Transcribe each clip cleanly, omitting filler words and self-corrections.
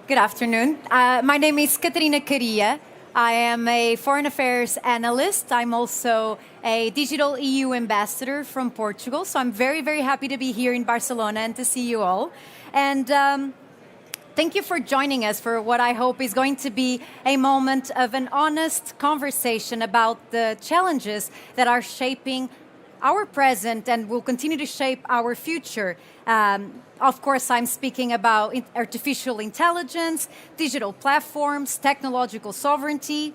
Good afternoon. My name is Catarina Caria. I am a foreign affairs analyst. I'm also a digital EU ambassador from Portugal. So I'm very, very happy to be here in Barcelona and to see you all. And thank you for joining us for what I hope is going to be a moment of an honest conversation about the challenges that are shaping our present and will continue to shape our future. Of course, I'm speaking about artificial intelligence, digital platforms, technological sovereignty.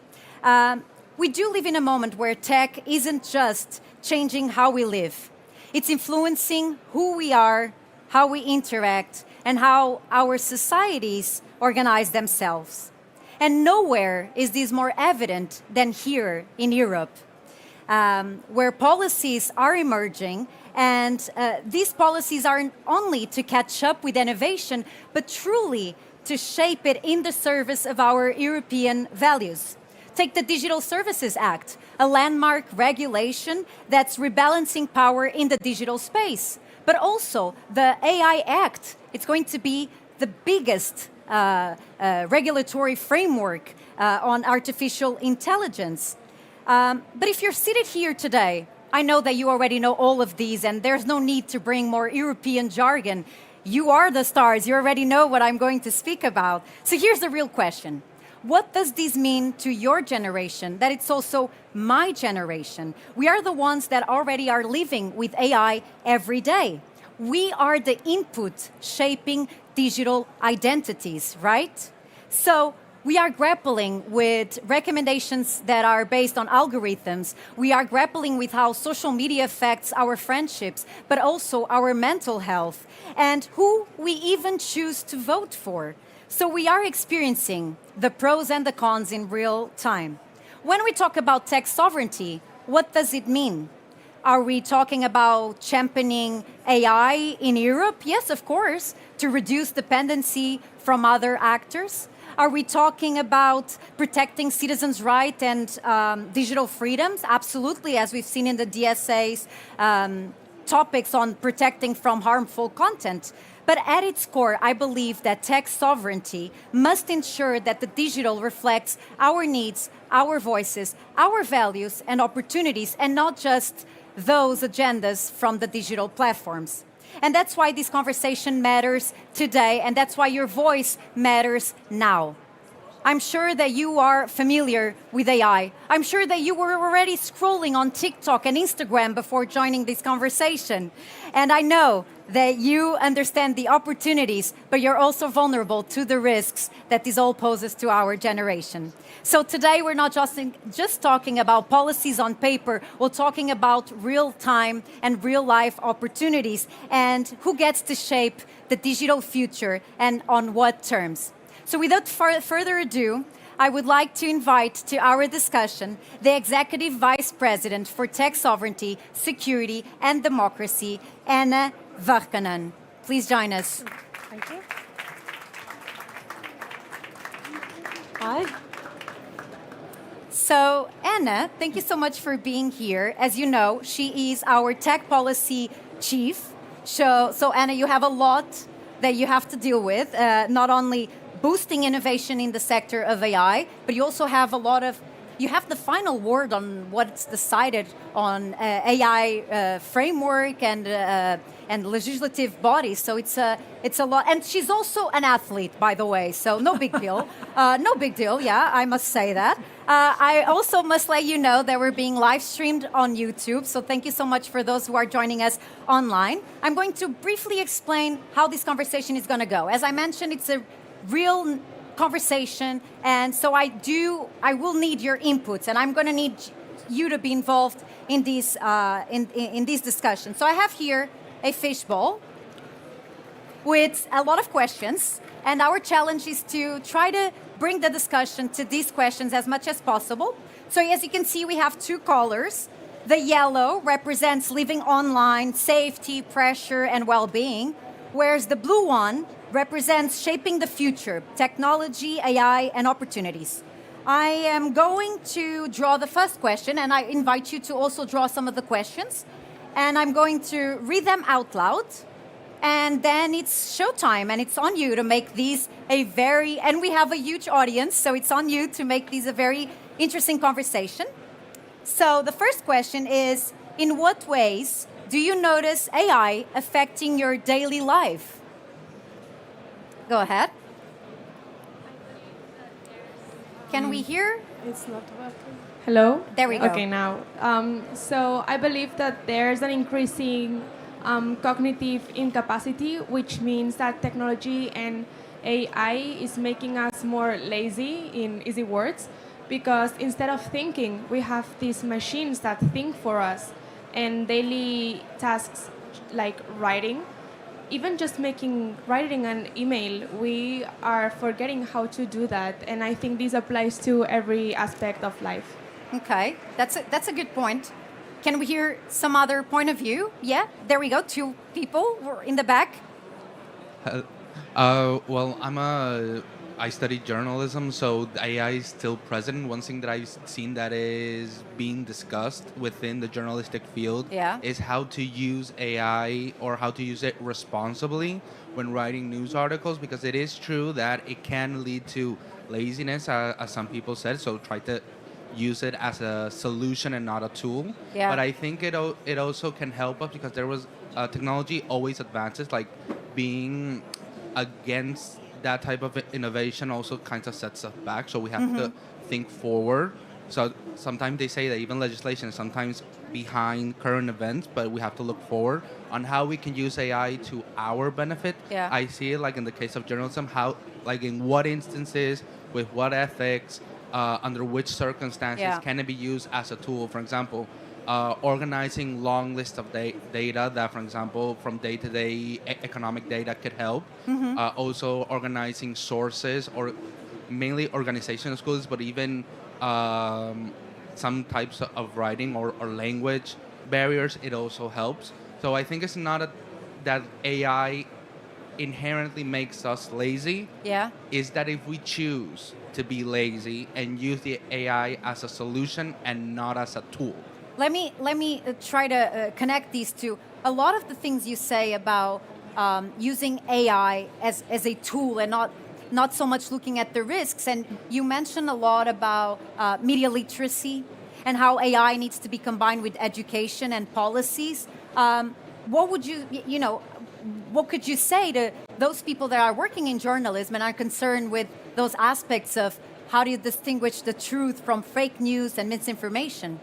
We do live in a moment where tech isn't just changing how we live. It's influencing who we are, how we interact, and how our societies organize themselves. And nowhere is this more evident than here in Europe, where policies are emerging, and these policies aren't only to catch up with innovation, but truly to shape it in the service of our European values. Take the Digital Services Act, a landmark regulation that's rebalancing power in the digital space. But also the AI Act, it's going to be the biggest regulatory framework on artificial intelligence. But if you're seated here today, I know that you already know all of these and there's no need to bring more European jargon. You are the stars, you already know what I'm going to speak about. So here's the real question. What does this mean to your generation, that it's also my generation? We are the ones that already are living with AI every day. We are the input shaping digital identities, right? So We are grappling with recommendations that are based on algorithms. We are grappling with how social media affects our friendships, but also our mental health, and who we even choose to vote for. So we are experiencing the pros and the cons in real time. When we talk about tech sovereignty, what does it mean? Are we talking about championing AI in Europe? Yes, of course, to reduce dependency from other actors. Are we talking about protecting citizens' rights and digital freedoms? Absolutely, as we've seen in the DSA's topics on protecting from harmful content. But at its core, I believe that tech sovereignty must ensure that the digital reflects our needs, our voices, our values and opportunities, and not just those agendas from the digital platforms. And that's why this conversation matters today, and that's why your voice matters now. I'm sure that you are familiar with AI. I'm sure that you were already scrolling on TikTok and Instagram before joining this conversation. And I know that you understand the opportunities, but you're also vulnerable to the risks that this all poses to our generation. So today we're not just talking about policies on paper, we're talking about real-time and real-life opportunities and who gets to shape the digital future and on what terms. So without further ado, I would like to invite to our discussion the Executive Vice President for Tech Sovereignty, Security and Democracy, Henna Virkkunen. Please join us. Thank you. Hi. So, Henna, thank you so much for being here. As you know, she is our tech policy chief. So Henna, you have a lot that you have to deal with, not only boosting innovation in the sector of AI, but you also have you have the final word on what's decided on AI framework and legislative bodies. So it's a lot. And she's also an athlete, by the way, so no big deal. No big deal, yeah, I must say that. I also must let you know that we're being live streamed on YouTube, so thank you so much for those who are joining us online. I'm going to briefly explain how this conversation is going to go. As I mentioned, it's a real conversation, and so I will need your inputs, and I'm going to need you to be involved in these in these discussions. So I have here a fishbowl with a lot of questions, and our challenge is to try to bring the discussion to these questions as much as possible. So as you can see, we have two colors. The yellow represents living online, safety, pressure, and well-being, whereas the blue one represents shaping the future, technology, AI, and opportunities. I am going to draw the first question, and I invite you to also draw some of the questions. And I'm going to read them out loud, and then it's showtime, and it's on you to make these and we have a huge audience, so it's on you to make these a very interesting conversation. So the first question is, in what ways do you notice AI affecting your daily life? Go ahead. Can we hear? It's not working. Hello? There we go. Okay, now. So I believe that there's an increasing cognitive incapacity, which means that technology and AI is making us more lazy, in easy words, because instead of thinking, we have these machines that think for us, and daily tasks like writing. Even just writing an email, we are forgetting how to do that, and I think this applies to every aspect of life. Okay, that's a good point. Can we hear some other point of view? Yeah, there we go. Two people in the back. Well, I studied journalism, so AI is still present. One thing that I've seen that is being discussed within the journalistic field is how to use AI or how to use it responsibly when writing news articles, because it is true that it can lead to laziness, as some people said, so try to use it as a solution and not a tool. Yeah. But I think it also can help us, because there was technology always advances, like being against that type of innovation also kind of sets us back, so we have to think forward. So sometimes they say that even legislation is sometimes behind current events, but we have to look forward on how we can use AI to our benefit. Yeah. I see it like in the case of journalism, how, like in what instances with what ethics, under which circumstances Yeah. can it be used as a tool. For example, organizing long lists of data that, for example, from day-to-day economic data could help. Also organizing sources, or mainly organizational schools, but even some types of writing or language barriers, it also helps. So I think it's not that AI inherently makes us lazy. Yeah. Is that if we choose to be lazy and use the AI as a solution and not as a tool. Let me try to connect these two. A lot of the things you say about using AI as a tool and not so much looking at the risks. And you mentioned a lot about media literacy and how AI needs to be combined with education and policies. What would what could you say to those people that are working in journalism and are concerned with those aspects of how do you distinguish the truth from fake news and misinformation?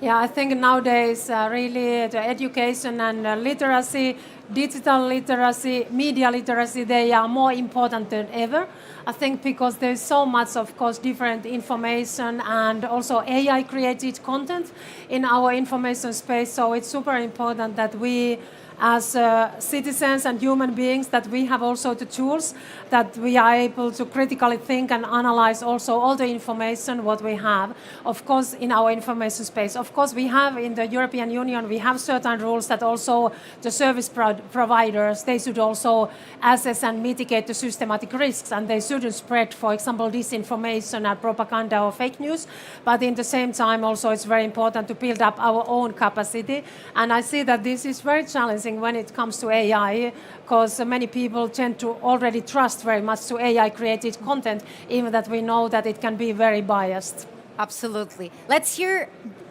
Yeah, I think nowadays really the education and literacy, digital literacy, media literacy, they are more important than ever. I think because there's so much, of course, different information and also AI created content in our information space. So it's super important that we as citizens and human beings, that we have also the tools that we are able to critically think and analyze also all the information what we have, of course, in our information space. Of course, we have in the European Union, we have certain rules that also the service providers, they should also assess and mitigate the systematic risks, and they shouldn't spread, for example, disinformation and propaganda or fake news. But in the same time, also, it's very important to build up our own capacity. And I see that this is very challenging when it comes to AI, because many people tend to already trust very much to AI created content, even that we know that it can be very biased. Absolutely. Let's hear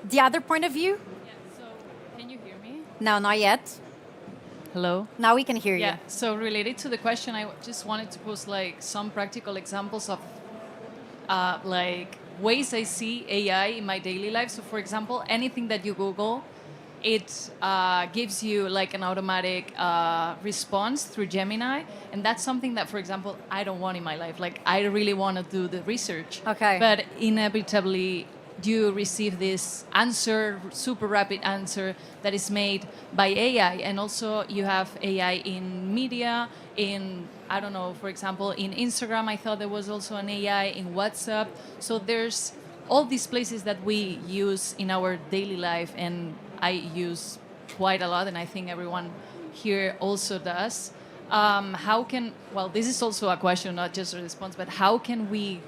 the other point of view. Yeah, so can you hear me? No, not yet. Hello? Now we can hear Yeah, you. so related to the question, I just wanted to post like some practical examples of like ways I see AI in my daily life. So for example, anything that you Google, it gives you like an automatic response through Gemini. And that's something that, for example, I don't want in my life. Like, I really want to do the research. Okay. But inevitably, you receive this answer, super rapid answer that is made by AI. And also you have AI in media, in, I don't know, for example, in Instagram, I thought there was also an AI in WhatsApp. So there's all these places that we use in our daily life, and I use quite a lot, and I think everyone here also does. How can, well, this is also a question, not just a response, but how can we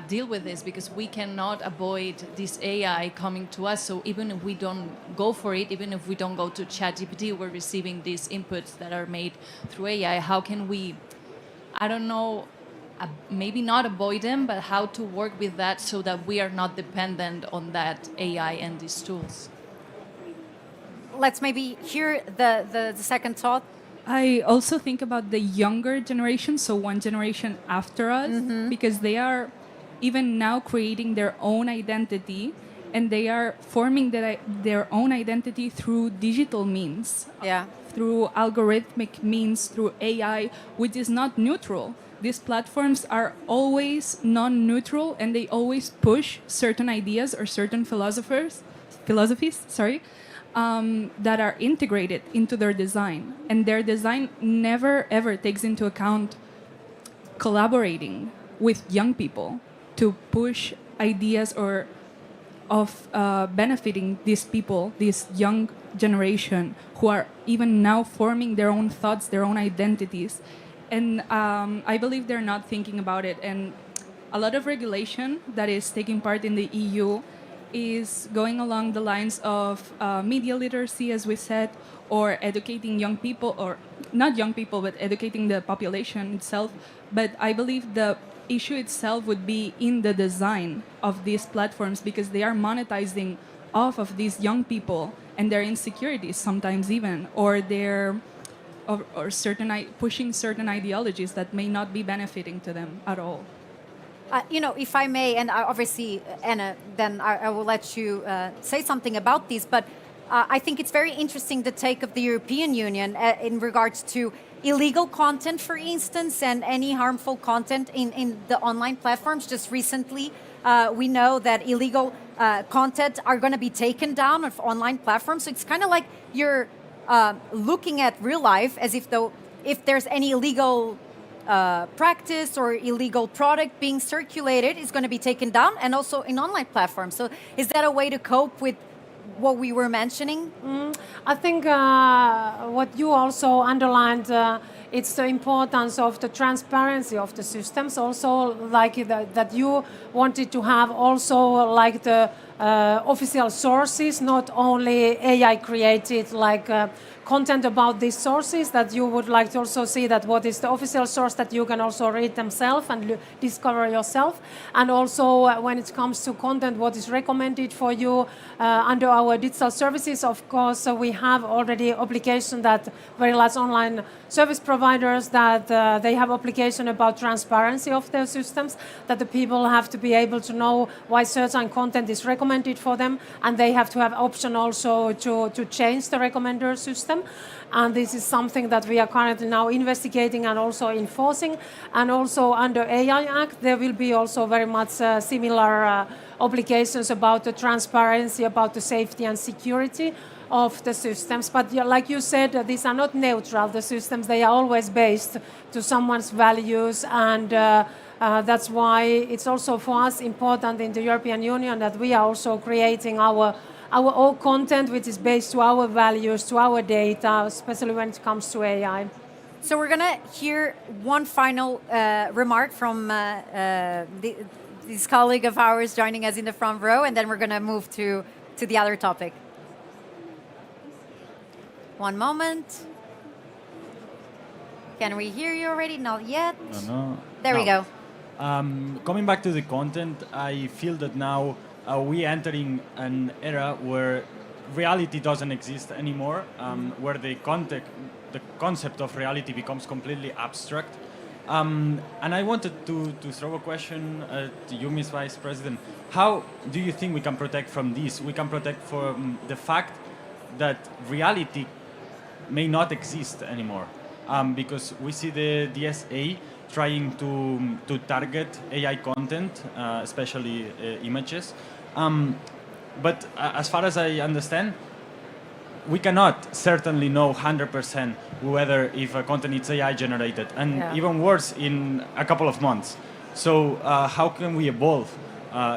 deal with this? Because we cannot avoid this AI coming to us. So even if we don't go for it, even if we don't go to ChatGPT, we're receiving these inputs that are made through AI. How can we, I don't know, maybe not avoid them, but how to work with that so that we are not dependent on that AI and these tools? Let's maybe hear the second thought. I also think about the younger generation, so one generation after us, because they are even now creating their own identity, and they are forming their own identity through digital means, Yeah. through algorithmic means, through AI, which is not neutral. These platforms are always non-neutral, and they always push certain ideas or certain philosophies, that are integrated into their design. And their design never, ever takes into account collaborating with young people to push ideas or of benefiting these people, this young generation, who are even now forming their own thoughts, their own identities. And I believe they're not thinking about it. And a lot of regulation that is taking part in the EU is going along the lines of media literacy, as we said, or educating young people, or not young people, but educating the population itself. But I believe the issue itself would be in the design of these platforms, because they are monetizing off of these young people and their insecurities sometimes even, or their or pushing certain ideologies that may not be benefiting to them at all. If I may, and obviously, Anna, then I will let you say something about these, but I think it's very interesting the take of the European Union in regards to illegal content, for instance, and any harmful content in the online platforms. Just recently, we know that illegal content are going to be taken down of online platforms. So it's kind of like you're looking at real life as if though if there's any illegal practice or illegal product being circulated is going to be taken down, and also in online platforms. So is that a way to cope with what we were mentioning? I think what you also underlined, it's the importance of the transparency of the systems. Also, like that you wanted to have also like the official sources, not only AI created like content about these sources, that you would like to also see that what is the official source that you can also read themselves and discover yourself. And also when it comes to content, what is recommended for you under our digital services, of course, we have already application that very large online service providers that they have application about transparency of their systems, that the people have to be able to know why certain content is recommended for them, and they have to have option also to change the recommender system. And this is something that we are currently now investigating and also enforcing. And also under AI Act, there will be also very much similar obligations about the transparency, about the safety and security of the systems. But like you said, these are not neutral, the systems. They are always based to someone's values, and that's why it's also for us important in the European Union that we are also creating our own content, which is based to our values, to our data, especially when it comes to AI. So we're going to hear one final remark from this colleague of ours joining us in the front row, and then we're going to move to the other topic. One moment. Can we hear you already? Not yet. No. There we go. Coming back to the content, I feel that now we entering an era where reality doesn't exist anymore, where the concept of reality becomes completely abstract. And I wanted to throw a question to you, Ms. Vice President. How do you think we can protect from this? We can protect from the fact that reality may not exist anymore, because we see the DSA trying to target AI content, especially images. But as far as I understand, we cannot certainly know 100% whether if a content is AI generated, and even worse, in a couple of months. So how can we evolve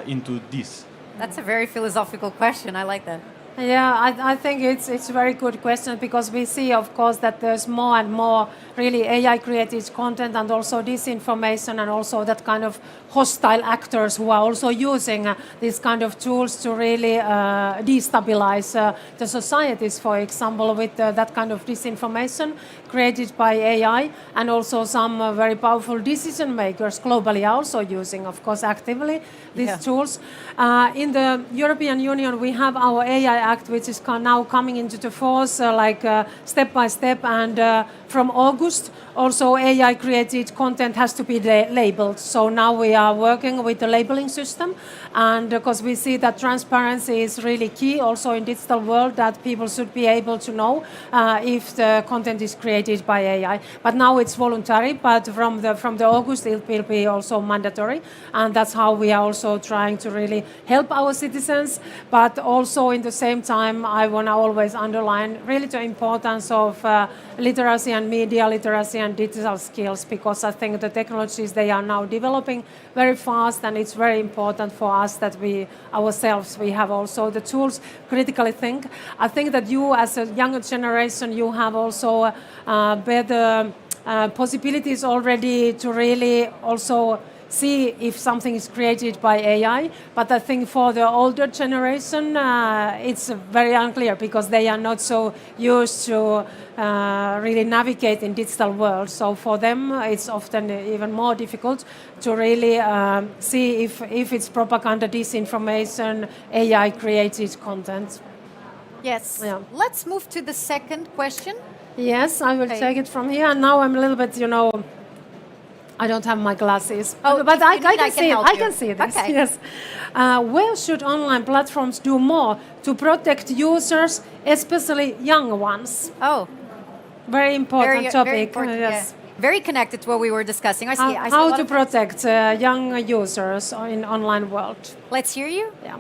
into this? That's a very philosophical question. I like that. Yeah, I think it's a very good question, because we see, of course, that there's more and more really AI-created content, and also disinformation, and also that kind of hostile actors who are also using these kind of tools to really destabilize the societies, for example, with that kind of disinformation created by AI, and also some very powerful decision makers globally are also using, of course, actively these tools. In the European Union, we have our AI Act, which is now coming into the force step by step, and from August also AI created content has to be labeled. So now we are working with the labeling system, and because we see that transparency is really key also in digital world, that people should be able to know if the content is created by AI. But now it's voluntary, but from the August it will be also mandatory, and that's how we are also trying to really help our citizens. But also in the same time, I want to always underline really the importance of literacy and media literacy and digital skills, because I think the technologies, they are now developing very fast, and it's very important for us that we ourselves, we have also the tools critically think. I think that you as a younger generation, you have also better possibilities already to really also see if something is created by AI. But I think for the older generation, it's very unclear, because they are not so used to really navigate in digital world. So for them, it's often even more difficult to really see if it's propaganda, disinformation, AI created content. Yes. Yeah. Let's move to the second question. Yes, I will take it from here. And now I'm a little bit, I don't have my glasses. Oh, but if I you need, can see it. help I you. can see this. Okay. Yes. Where should online platforms do more to protect users, especially young ones? Oh, Very important very topic. important, Yes. yeah. Very connected to what we were discussing. I see. I see a How lot to of- protect young users in online world? Let's hear you. Yeah.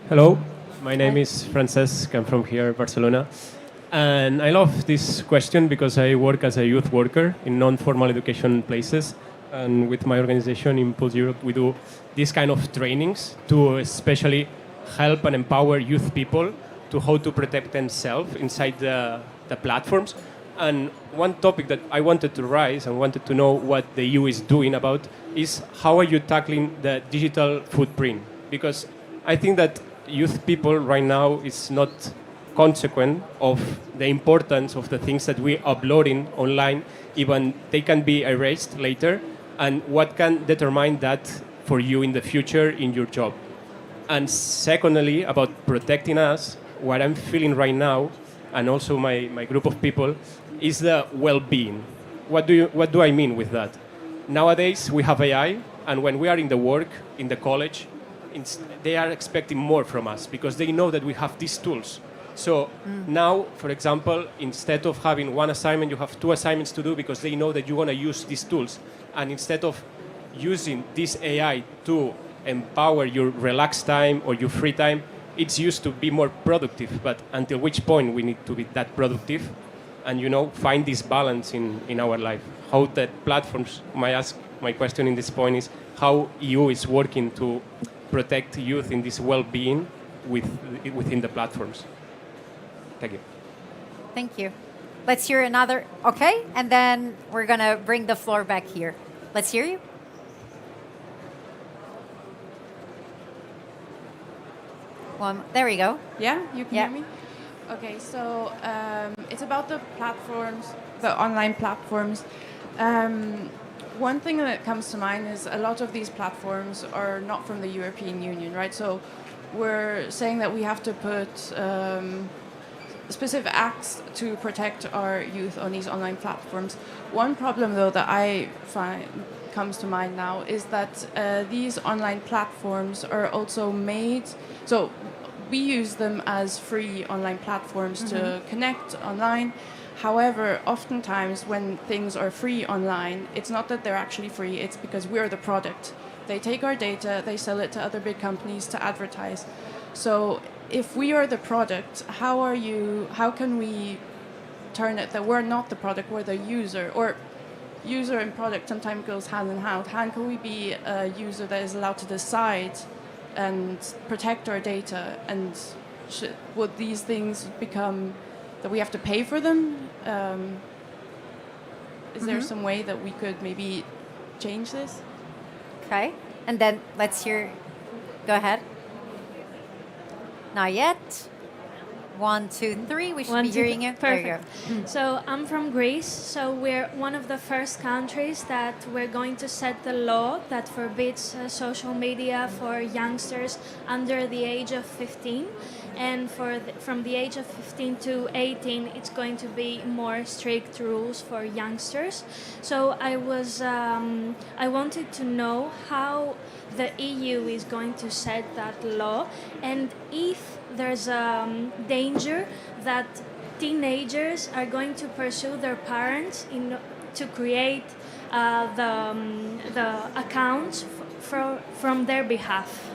Hello, my name is Francesc. I'm from here, Barcelona. And I love this question because I work as a youth worker in non-formal education places. And with my organization, Impulse Europe, we do these kind of trainings to especially help and empower youth people to how to protect themselves inside the platforms. And one topic that I wanted to raise and wanted to know what the EU is doing about is how are you tackling the digital footprint? Because I think that youth people right now is not consequent of the importance of the things that we uploading online, even they can be erased later, and what can determine that for you in the future in your job. And secondly, about protecting us, what I'm feeling right now, and also my group of people, is the well-being. What do I mean with that? Nowadays, we have AI, and when we are in the work, in the college, they are expecting more from us because they know that we have these tools. So now, for example, instead of having one assignment, you have two assignments to do because they know that you want to use these tools. And instead of using this AI to empower your relaxed time or your free time, it's used to be more productive. But until which point we need to be that productive and, find this balance in our life. How the platforms, my question in this point is how EU is working to protect youth in this well-being within the platforms. Thank you. Thank you. Let's hear another. Okay, and then we're gonna bring the floor back here. Let's hear you. Well, there we go. Yeah, you can Yeah. hear me? Okay, so it's about the platforms, the online platforms. One thing that comes to mind is a lot of these platforms are not from the European Union, right? So we're saying that we have to put specific acts to protect our youth on these online platforms. One problem, though, that I find comes to mind now is that these online platforms are also made. So we use them as free online platforms to connect online. However, oftentimes when things are free online, it's not that they're actually free, it's because we're the product. They take our data, they sell it to other big companies to advertise. So if we are the product, how can we turn it that we're not the product, we're the user? Or user and product sometimes goes hand in hand. How can we be a user that is allowed to decide and protect our data? And would these things become that we have to pay for them? Is there some way that we could maybe change this? Okay, and then let's hear. Go ahead. Not yet. 1, 2, 3. We should be hearing you. There you go. Perfect. So I'm from Greece. So we're one of the first countries that we're going to set the law that forbids social media for youngsters under the age of 15. And from the age of 15 to 18, it's going to be more strict rules for youngsters. So I wanted to know how the EU is going to set that law, and if there's a danger that teenagers are going to pursue their parents to create the accounts from their behalf.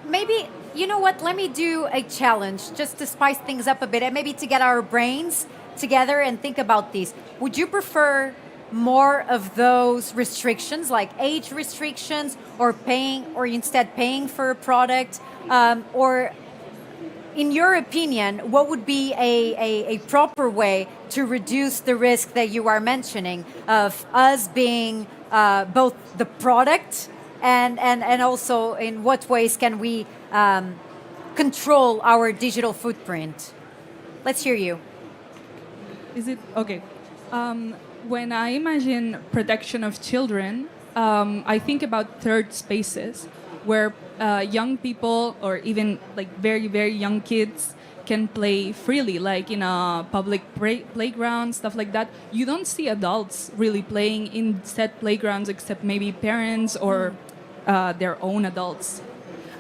Maybe, you know what, let me do a challenge just to spice things up a bit and maybe to get our brains together and think about these. Would you prefer more of those restrictions, like age restrictions, or instead paying for a product? Or in your opinion, what would be a proper way to reduce the risk that you are mentioning of us being both the product and also in what ways can we control our digital footprint? Let's hear you. Is it okay? When I imagine protection of children, I think about third spaces where young people or even like very, very young kids can play freely, like in a public playground, stuff like that. You don't see adults really playing in set playgrounds except maybe parents or their own adults.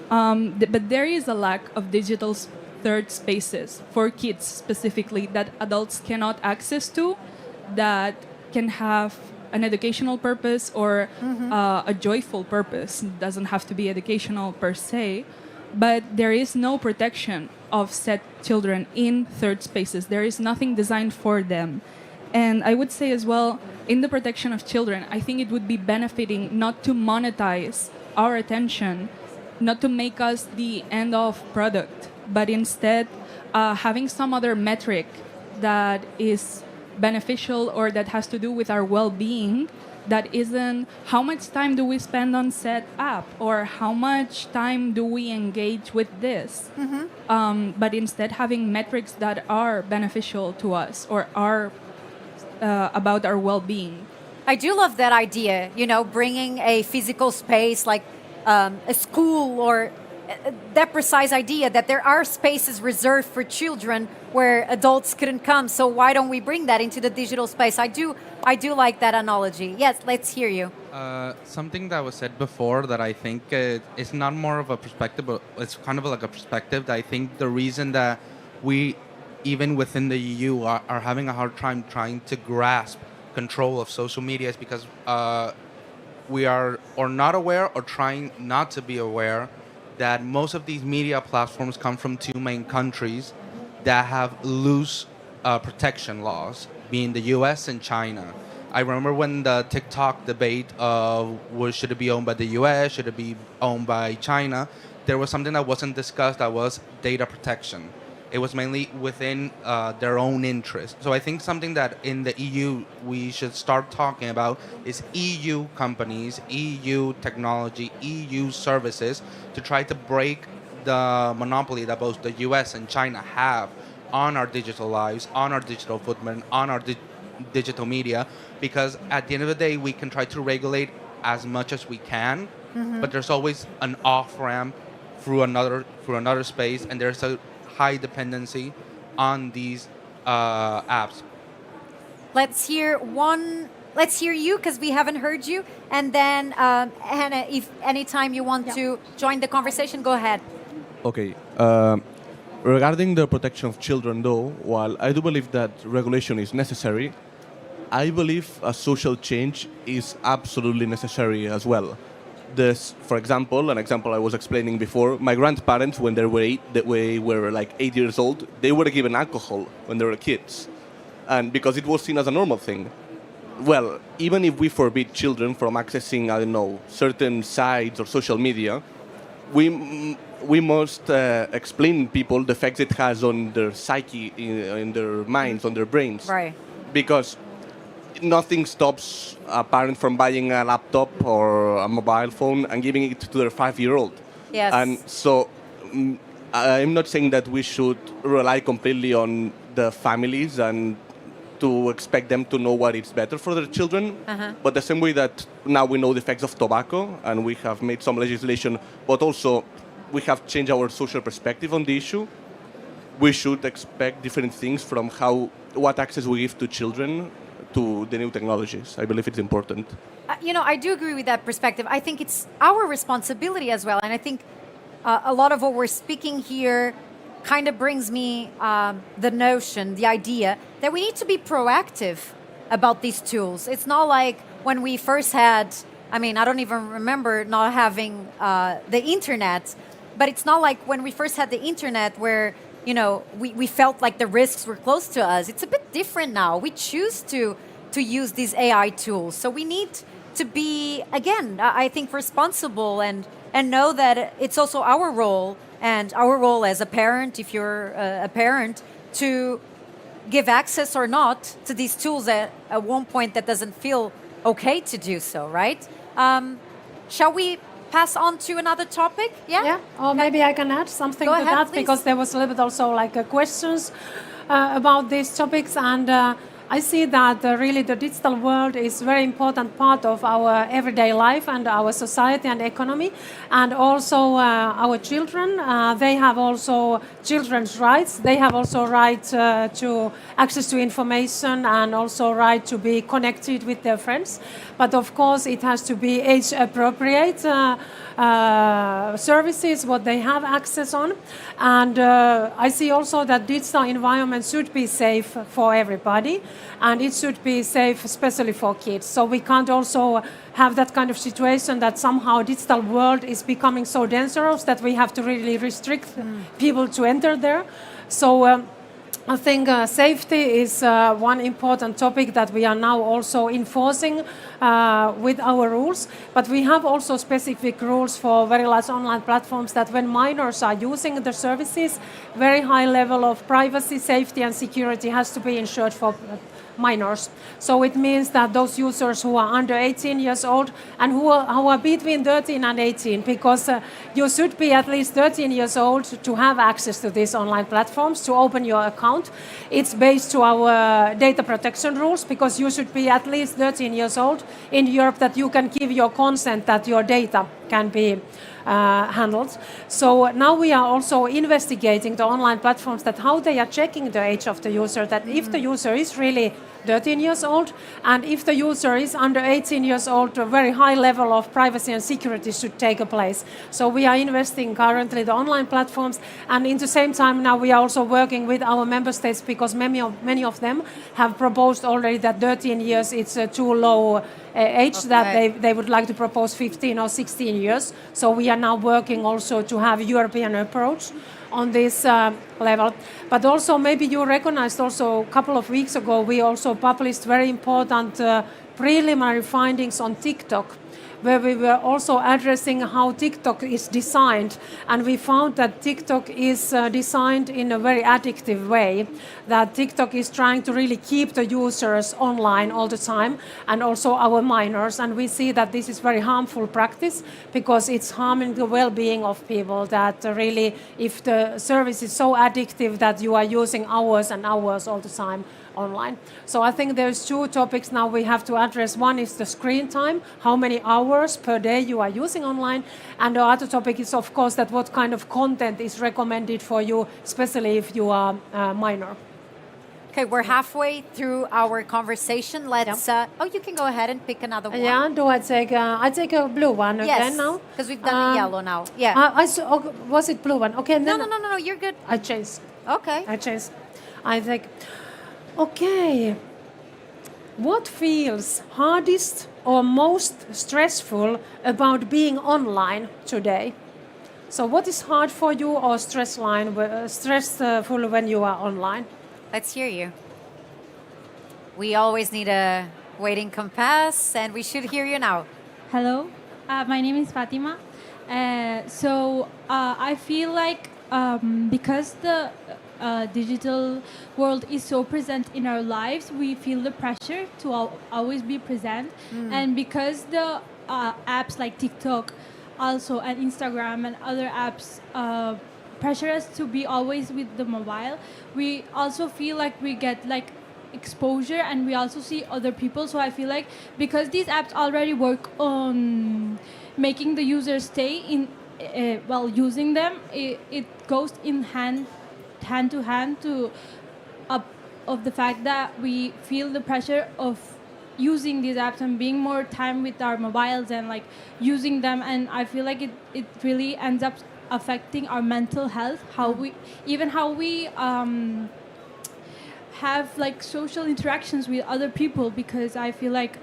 But there is a lack of digital third spaces for kids specifically that adults cannot access to, that can have an educational purpose or a joyful purpose. It doesn't have to be educational per se, but there is no protection of set children in third spaces. There is nothing designed for them. And I would say as well, in the protection of children, I think it would be benefiting not to monetize our attention, not to make us the end of product, but instead having some other metric that is beneficial or that has to do with our well-being, that isn't how much time do we spend on said app or how much time do we engage with this, but instead having metrics that are beneficial to us or are about our well-being. I do love that idea, bringing a physical space like a school or that precise idea that there are spaces reserved for children where adults couldn't come. So why don't we bring that into the digital space? I do like that analogy. Yes, let's hear you. Something that was said before that I think is not more of a perspective, but it's kind of like a perspective that I think the reason that we, even within the EU, are having a hard time trying to grasp control of social media is because we are or not aware or trying not to be aware that most of these media platforms come from two main countries that have loose protection laws, being the US and China. I remember when the TikTok debate of should it be owned by the US, should it be owned by China, there was something that wasn't discussed, that was data protection. It was mainly within their own interest. So I think something that in the EU we should start talking about is EU companies, EU technology, EU services to try to break the monopoly that both the US and China have on our digital lives, on our digital footprint, on our digital media, because at the end of the day we can try to regulate as much as we can, but there's always an off-ramp through another space, and there's a high dependency on these apps. Let's hear you because we haven't heard you, and then Henna, if anytime you want to join the conversation, go ahead. Okay. Regarding the protection of children, though, while I do believe that regulation is necessary, I believe a social change is absolutely necessary as well. For example, an example I was explaining before, my grandparents, when they were like 8 years old, they were given alcohol when they were kids, and because it was seen as a normal thing. Well, even if we forbid children from accessing, I don't know, certain sites or social media, we must explain people the effects it has on their psyche, in their minds, on their brains. Right. Because nothing stops a parent from buying a laptop or a mobile phone and giving it to their 5-year-old. Yes. And so I'm not saying that we should rely completely on the families and to expect them to know what is better for their children. But the same way that now we know the effects of tobacco and we have made some legislation, but also we have changed our social perspective on the issue, we should expect different things from what access we give to children to the new technologies. I believe it's important. I do agree with that perspective. I think it's our responsibility as well. And I think a lot of what we're speaking here kind of brings me the notion, the idea that we need to be proactive about these tools. It's not like when we first had, I don't even remember not having the internet, but it's not like when we first had the internet where we felt like the risks were close to us. It's a bit different now. We choose to use these AI tools. So we need to be, again, I think, responsible and know that it's also our role, and our role as a parent, if you're a parent, to give access or not to these tools at one point that doesn't feel okay to do so, right? Shall we pass on to another topic? Yeah. Or maybe I can add something Go to ahead, that, please. because there was a little bit also like questions about these topics, and I see that really the digital world is a very important part of our everyday life and our society and economy, and also our children. They have also children's rights. They have also right to access to information and also right to be connected with their friends. But of course, it has to be age appropriate. Services, what they have access on. And I see also that digital environment should be safe for everybody, and it should be safe especially for kids. So we can't also have that kind of situation that somehow digital world is becoming so dangerous that we have to really restrict people to enter there. So I think safety is one important topic that we are now also enforcing with our rules. But we have also specific rules for very large online platforms that when minors are using the services, very high level of privacy, safety and security has to be ensured for minors. So it means that those users who are under 18 years old and who are between 13 and 18, because you should be at least 13 years old to have access to these online platforms, to open your account. It's based to our data protection rules, because you should be at least 13 years old in Europe that you can give your consent that your data can be handled. So now we are also investigating the online platforms, that how they are checking the age of the user, that if the user is really 13 years old, and if the user is under 18 years old, a very high level of privacy and security should take place. So we are investing currently the online platforms, and in the same time now we are also working with our member states, because many of them have proposed already that 13 years it's too low age, that they would like to propose 15 or 16 years. So we are now working also to have a European approach on this level. But also maybe you recognized also a couple of weeks ago we also published very important preliminary findings on TikTok, where we were also addressing how TikTok is designed. And we found that TikTok is designed in a very addictive way, that TikTok is trying to really keep the users online all the time, and also our minors. And we see that this is very harmful practice, because it's harming the well-being of people, that really if the service is so addictive that you are using hours and hours all the time online. So I think there's two topics now we have to address. One is the screen time, how many hours per day you are using online. And the other topic is, of course, that what kind of content is recommended for you, especially if you are minor. Okay, we're halfway through our conversation. Let's. You can go ahead and pick another one. Yeah, do I take a blue one again now? Because we've done the yellow now. Yeah. Was it blue one? Okay. No, you're good. I changed. Okay. I changed. I think. Okay. What feels hardest or most stressful about being online today? So what is hard for you or stressful when you are online? Let's hear you. We always need a waiting compass, and we should hear you now. Hello, my name is Fatima. I feel like because the digital world is so present in our lives, we feel the pressure to always be present. And because the apps like TikTok also and Instagram and other apps pressure us to be always with the mobile, we also feel like we get like exposure, and we also see other people. So I feel like because these apps already work on making the user stay in while using them, it goes in hand to hand of the fact that we feel the pressure of using these apps and being more time with our mobiles and like using them. And I feel like it really ends up affecting our mental health, how we have like social interactions with other people, because I feel like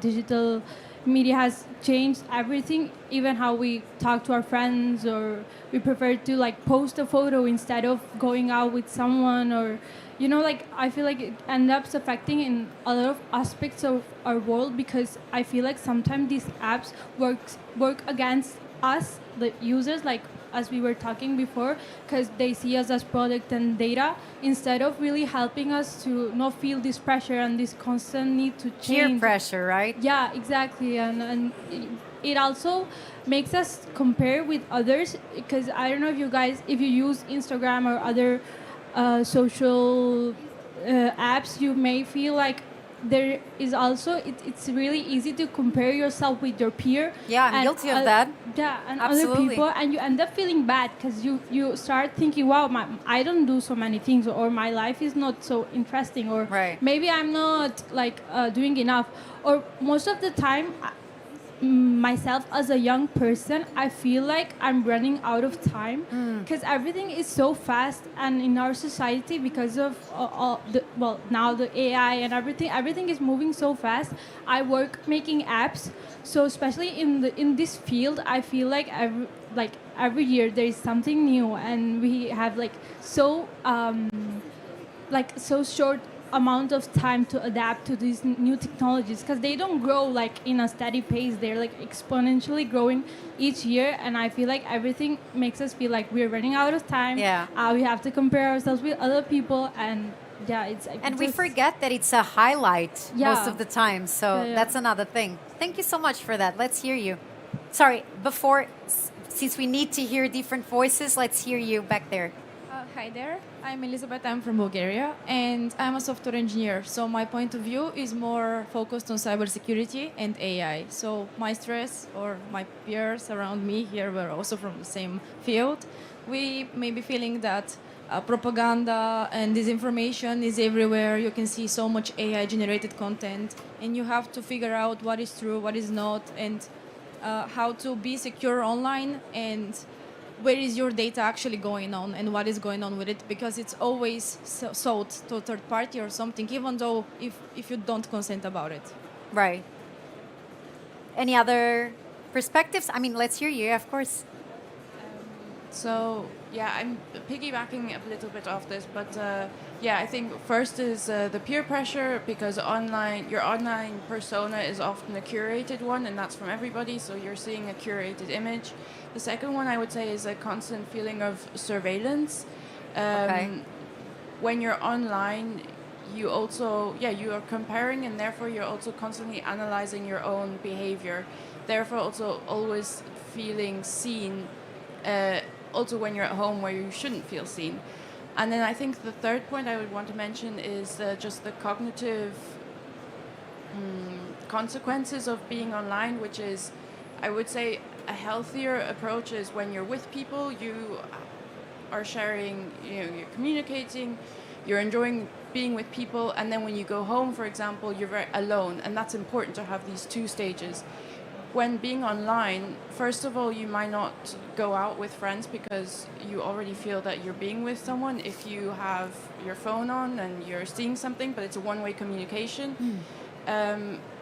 digital media has changed everything, even how we talk to our friends, or we prefer to like post a photo instead of going out with someone, or like I feel like it ends up affecting in a lot of aspects of our world, because I feel like sometimes these apps work against us, the users, like as we were talking before, because they see us as product and data, instead of really helping us to not feel this pressure and this constant need to change. Peer pressure, right? Yeah, exactly. And it also makes us compare with others, because I don't know if you use Instagram or other social apps, you may feel like there is also it's really easy to compare yourself with your peer. Yeah, I'm guilty of that. Yeah, and Absolutely. other people, and you end up feeling bad because you start thinking, wow, I don't do so many things, or my life is not so interesting, or Right. maybe I'm not like doing enough. Or most of the time, myself as a young person, I feel like I'm running out of time because everything is so fast, and in our society, because of all now the AI and everything is moving so fast. I work making apps, so especially in this field, I feel like every year there is something new, and we have so short amount of time to adapt to these new technologies, because they don't grow like in a steady pace. They're like exponentially growing each year, and I feel like everything makes us feel like we're running out of time. Yeah. We have to compare ourselves with other people, and and we forget that it's a highlight most of the time. So Yeah. that's another thing. Thank you so much for that. Let's hear you. Sorry, since we need to hear different voices, let's hear you back there. Hi there, I'm Elizabeth, I'm from Bulgaria, and I'm a software engineer. So my point of view is more focused on cybersecurity and AI. So my stress, or my peers around me here were also from the same field. We may be feeling that propaganda and disinformation is everywhere. You can see so much AI generated content, and you have to figure out what is true, what is not, and how to be secure online, and where is your data actually going on, and what is going on with it, because it's always sold to a third party or something, even though if you don't consent about it. Right. Any other perspectives? I mean, let's hear you, of course. So yeah, I'm piggybacking a little bit off this, but yeah, I think first is the peer pressure, because your online persona is often a curated one, and that's from everybody, so you're seeing a curated image. The second one I would say is a constant feeling of surveillance. When you're online, you also, you are comparing, and therefore you're also constantly analyzing your own behavior. Therefore also always feeling seen, also when you're at home where you shouldn't feel seen. And then I think the third point I would want to mention is just the cognitive consequences of being online, which is, I would say, a healthier approach is when you're with people, you are sharing, you're communicating, you're enjoying being with people, and then when you go home, for example, you're very alone, and that's important to have these two stages. When being online, first of all, you might not go out with friends because you already feel that you're being with someone if you have your phone on and you're seeing something, but it's a one-way communication.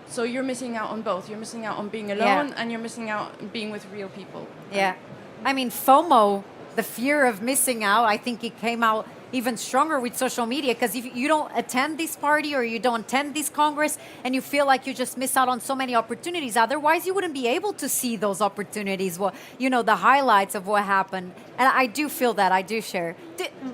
So you're missing out on both. You're missing out on being alone, and you're missing out on being with real people. Yeah. I mean, FOMO, the fear of missing out, I think it came out even stronger with social media, because if you don't attend this party or you don't attend this congress and you feel like you just miss out on so many opportunities, otherwise you wouldn't be able to see those opportunities, the highlights of what happened. And I do feel that, I do share.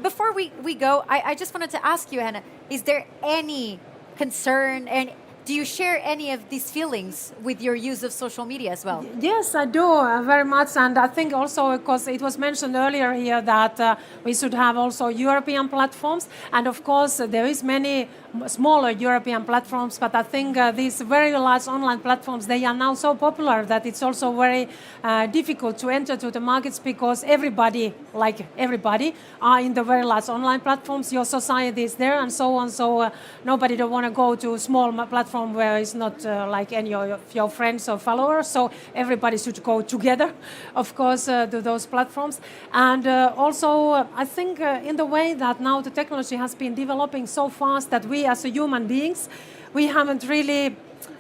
Before we go, I just wanted to ask you, Henna, is there any concern, and do you share any of these feelings with your use of social media as well? Yes, I do very much, and I think also because it was mentioned earlier here that we should have also European platforms, and of course there is many smaller European platforms, but I think these very large online platforms, they are now so popular that it's also very difficult to enter to the markets, because everybody are in the very large online platforms. Your society is there and so on, so nobody don't want to go to a small platform where it's not like any of your friends or followers, so everybody should go together, of course, to those platforms. And also I think in the way that now the technology has been developing so fast that we as human beings, we haven't really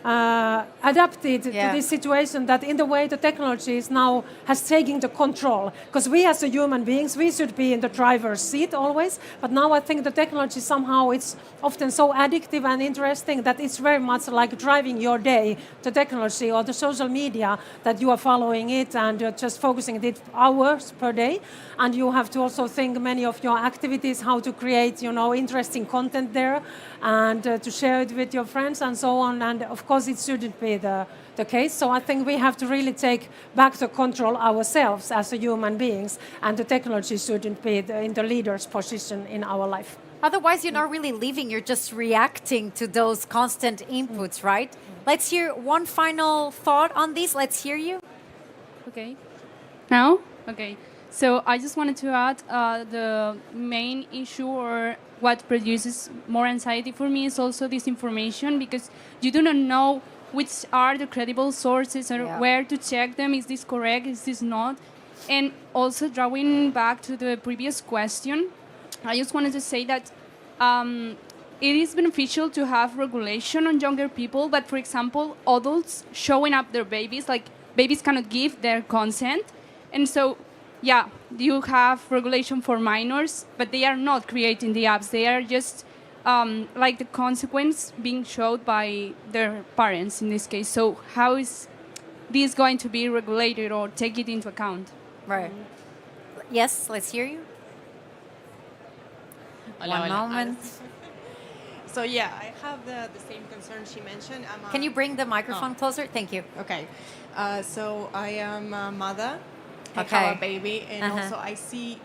adapted to this situation, that in the way the technology is now has taken the control, because we as human beings, we should be in the driver's seat always, but now I think the technology somehow, it's often so addictive and interesting that it's very much like driving your day, the technology or the social media, that you are following it and you're just focusing it hours per day, and you have to also think many of your activities, how to create interesting content there, and to share it with your friends and so on. And of course it shouldn't be the case. So I think we have to really take back the control ourselves as human beings, and the technology shouldn't be in the leader's position in our life. Otherwise, you're not really living, you're just reacting to those constant inputs, right? Let's hear one final thought on this. Let's hear you. Okay. Now? Okay. So I just wanted to add the main issue or what produces more anxiety for me is also this information because you do not know which are the credible sources or where to check them. Is this correct? Is this not? And also drawing back to the previous question, I just wanted to say that it is beneficial to have regulation on younger people, but for example, adults showing up their babies, like babies cannot give their consent. And so, yeah, you have regulation for minors, but they are not creating the apps. They are just like the consequence being showed by their parents in this case. So how is this going to be regulated or take it into account? Right. Yes, let's hear you. One moment. So yeah, I have the same concern she mentioned. Can you bring the microphone closer? Thank you. Okay. So I am a mother. I Okay. have a baby, and also I see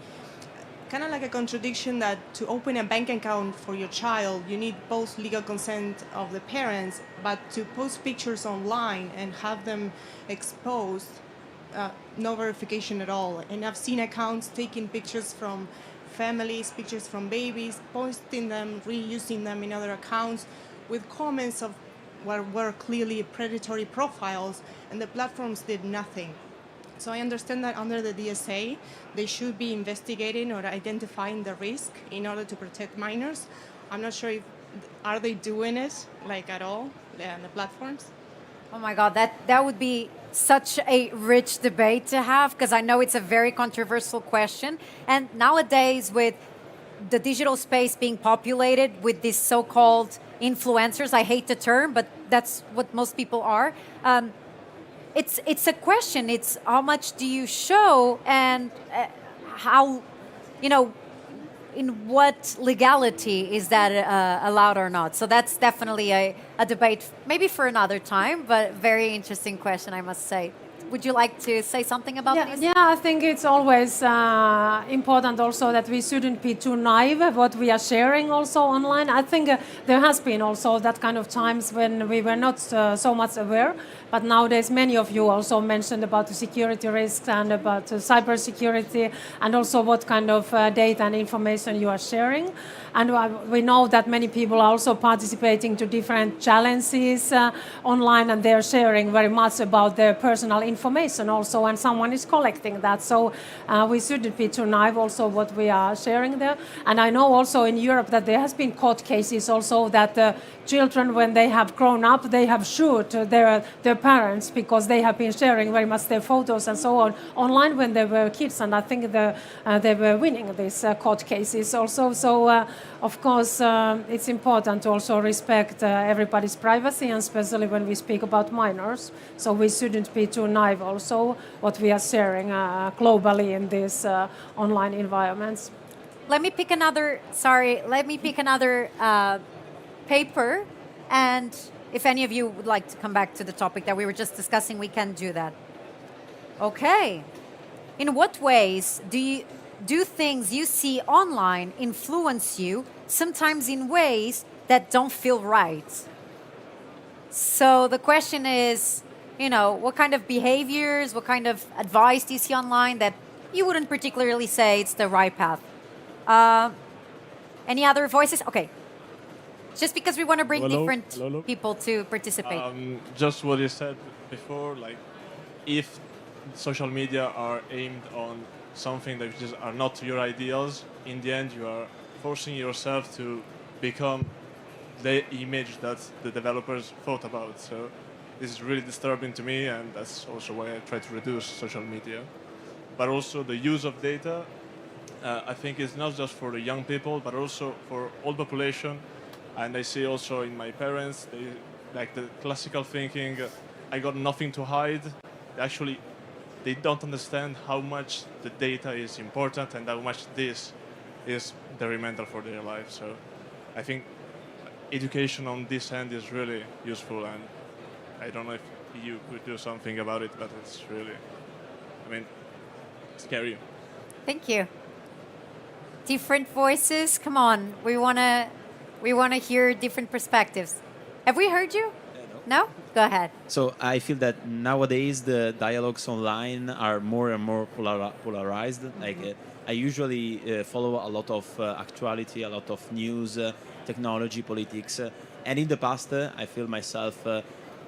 kind of like a contradiction that to open a bank account for your child, you need both legal consent of the parents, but to post pictures online and have them exposed, no verification at all. And I've seen accounts taking pictures from families, pictures from babies, posting them, reusing them in other accounts with comments of what were clearly predatory profiles, and the platforms did nothing. So I understand that under the DSA, they should be investigating or identifying the risk in order to protect minors. I'm not sure if are they doing it like at all, the platforms. Oh my God, that would be such a rich debate to have because I know it's a very controversial question. And nowadays, with the digital space being populated with these so-called influencers, I hate the term, but that's what most people are. It's a question. It's how much do you show and how, in what legality is that allowed or not? So that's definitely a debate, maybe for another time, but very interesting question, I must say. Would you like to say something about this? Yeah, I think it's always important also that we shouldn't be too naive of what we are sharing also online. I think there has been also that kind of times when we were not so much aware, but nowadays many of you also mentioned about the security risks and about cyber security and also what kind of data and information you are sharing. And we know that many people are also participating to different challenges online, and they're sharing very much about their personal information also, and someone is collecting that. So we shouldn't be too naive also what we are sharing there. And I know also in Europe that there has been court cases also that children, when they have grown up, they have sued their parents because they have been sharing very much their photos and so on online when they were kids. And I think they were winning these court cases also. So of course, it's important to also respect everybody's privacy, and especially when we speak about minors. So we shouldn't be too naive also what we are sharing globally in these online environments. Let me pick another paper, and if any of you would like to come back to the topic that we were just discussing, we can do that. Okay. In what ways do things you see online influence you, sometimes in ways that don't feel right? So the question is, what kind of behaviors, what kind of advice do you see online that you wouldn't particularly say it's the right path? Any other voices? Okay. Just because we want to bring different people to participate. Just what you said before, like if social media are aimed on something that just are not your ideals, in the end you are forcing yourself to become the image that the developers thought about. So this is really disturbing to me, and that's also why I try to reduce social media. But also the use of data, I think is not just for the young people, but also for all population. And I see also in my parents, they like the classical thinking, I got nothing to hide. Actually, they don't understand how much the data is important and how much this is detrimental for their life. So I think education on this end is really useful, and I don't know if you could do something about it, but it's really, scary. Thank you. Different voices. Come on, we wanna hear different perspectives. Have we heard you? No? Go ahead. So I feel that nowadays the dialogues online are more and more polarized. Like I usually follow a lot of actuality, a lot of news, technology, politics, and in the past I feel myself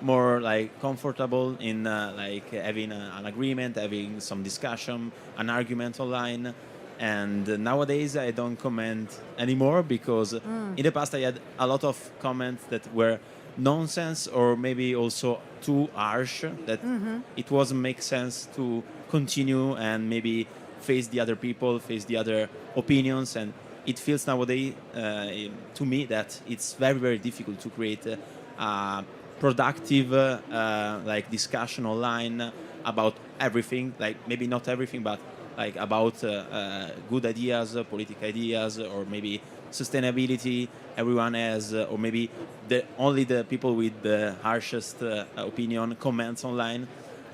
more like comfortable in like having an agreement, having some discussion, an argument online. And nowadays I don't comment anymore because in the past I had a lot of comments that were nonsense or maybe also too harsh that it wasn't make sense to continue and maybe face the other people, face the other opinions. And it feels nowadays to me that it's very, very difficult to create a productive like discussion online about everything, like maybe not everything, but like about good ideas, political ideas, or maybe sustainability. Everyone has, or maybe only the people with the harshest opinion comments online,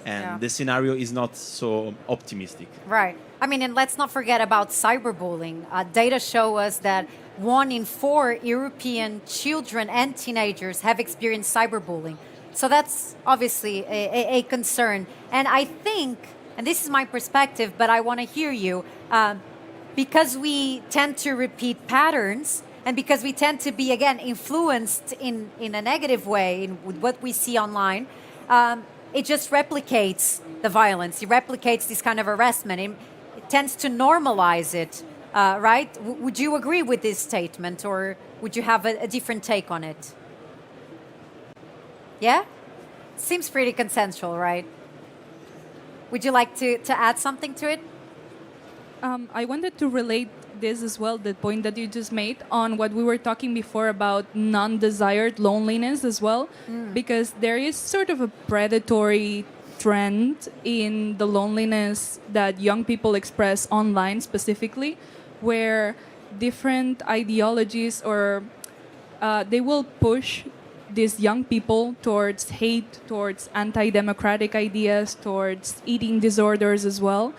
and the scenario is not so optimistic. Right. I mean, and let's not forget about cyberbullying. Data show us that 1 in 4 European children and teenagers have experienced cyberbullying. So that's obviously a concern. And I think, and this is my perspective, but I want to hear you, because we tend to repeat patterns and because we tend to be, again, influenced in a negative way with what we see online, it just replicates the violence. It replicates this kind of harassment. It tends to normalize it, right? Would you agree with this statement, or would you have a different take on it? Yeah? Seems pretty consensual, right? Would you like to add something to it? I wanted to relate this as well, the point that you just made on what we were talking before about non-desired loneliness as well, because there is sort of a predatory trend in the loneliness that young people express online specifically, where different ideologies or they will push these young people towards hate, towards anti-democratic ideas, towards eating disorders as well.